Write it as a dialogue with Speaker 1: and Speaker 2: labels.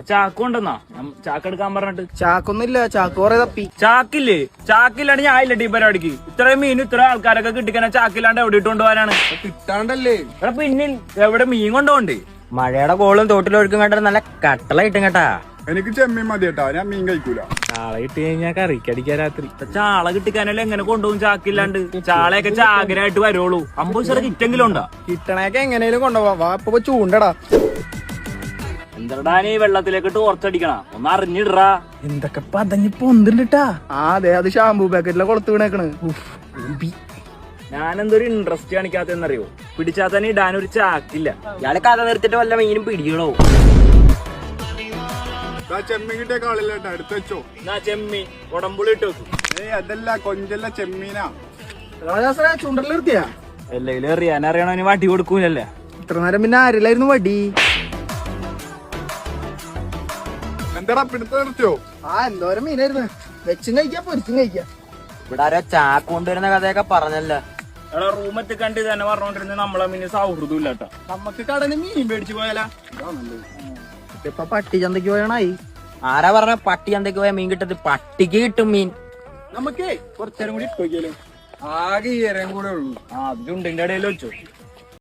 Speaker 1: ചാക്കുണ്ടെന്നാ ചാക്കെടുക്കാൻ പറഞ്ഞിട്ട്.
Speaker 2: ചാക്കൊന്നുമില്ല, ചാക്ക് കൊറേ തപ്പി.
Speaker 1: ചാക്കില്ലേ? ചാക്കില്ലാണ്ട് ഞാൻ ഇല്ല ഈ പരിപാടിക്ക്. ഇത്രയും മീൻ ഇത്ര ആൾക്കാരൊക്കെ കിട്ടിക്കാൻ ചാക്കില്ലാണ്ട് എവിടെ ഇട്ട് കൊണ്ടുപോകാനാണ്?
Speaker 2: കിട്ടാണ്ടല്ലേ?
Speaker 1: ഇവിടെ പിന്നെ എവിടെ മീൻ കൊണ്ടുപോകണ്ടേ?
Speaker 3: മഴയുടെ കോളും തോട്ടിലൊഴുക്കും കണ്ട നല്ല കട്ടള കിട്ടും കേട്ടാ.
Speaker 4: എനിക്ക് ചെമ്മീൻ മതി കേട്ടാ, ഞാൻ മീൻ കഴിക്കൂല.
Speaker 1: ചാള കിട്ടി കഴിഞ്ഞാൽ കറിക്കടിക്കാൻ രാത്രി. ചാള കിട്ടിക്കാനല്ലേ എങ്ങനെ കൊണ്ടുപോകും ചാക്കില്ലാണ്ട്? ചാളയൊക്കെ ചാകരായിട്ട് വരുള്ളൂ. 50 കിറ്റെങ്കിലും ഉണ്ടാ?
Speaker 2: കിട്ടണേക്കെ എങ്ങനെയും കൊണ്ടുപോവാ. വാ ഇപ്പൊ ചൂണ്ടടാ.
Speaker 1: എന്താ നീ വെള്ളത്തിലേക്ക് ഇട്ട് കുറച്ചടിക്കണ? ഒന്ന് അറിഞ്ഞിടറാ.
Speaker 2: എന്തൊക്കെ പതഞ്ഞ് പൊന്തിട്ടാ. അതെ, അത് ഷാമ്പൂ പാക്കറ്റിലെ കൊളുത്ത് വീണേക്കണ്.
Speaker 1: ഞാനെന്തൊരു ഇൻട്രസ്റ്റ് കാണിക്കാത്തെന്നറിയോ? പിടിച്ചാൽ തന്നെ ഇടാനൊരു ചാക്കില്ല.
Speaker 3: ഇയാള് കഥ നിർത്തിട്ട് വല്ല മീനും പിടിക്കണോ?
Speaker 4: ചെമ്മീൻ കിട്ടിയ കാളില്ല കേട്ടാ, എടുത്ത് വെച്ചോ.
Speaker 1: ചെമ്മീൻ കൊടമ്പുളി ഇട്ട് വെക്കും.
Speaker 4: അതല്ല, കൊഞ്ചല്ല, ചെമ്മീനാ.
Speaker 2: ചൂണ്ടല് നിർത്തിയാ?
Speaker 1: എല്ലെങ്കിലും എറിയാനറിയണവന് വടി കൊടുക്കൂലല്ലേ.
Speaker 2: ഇത്ര നേരം പിന്നെ ആരില്ലായിരുന്നു വടി?
Speaker 4: എന്താടാ പിടുത്ത നിർത്തിയോ?
Speaker 2: എന്തോരം മീനായിരുന്നു. വെച്ചും കഴിക്കാ പൊരിച്ചും കഴിക്കാ.
Speaker 3: ഇവിടെ ആരോ ചാക്ക് കൊണ്ടുവരുന്ന കഥയൊക്കെ പറഞ്ഞല്ലോ.
Speaker 1: എടാ റൂമത്ത് കണ്ട് തന്നെ പറഞ്ഞോണ്ടിരുന്ന നമ്മളെ മീന് സൗഹൃദം ഇല്ലാട്ടാ.
Speaker 2: നമ്മക്ക് കടന്ന് മീൻ മേടിച്ചു പോയാലാ? ഇപ്പൊ പട്ടി ചന്തക്ക് പോയാണായി.
Speaker 3: ആരാ പറഞ്ഞ പട്ടി ചന്തക്ക് പോയ മീൻ കിട്ടത്? പട്ടിക്ക് കിട്ടും മീൻ.
Speaker 2: നമുക്കേ കുറച്ചേരം കൂടി ഇട്ട് നോക്കിയാലോ? ആകെ ഈരം കൂടെ ഉള്ളൂ.
Speaker 1: അത് ചുണ്ടിന്റെ ഇടയിൽ വെച്ചു.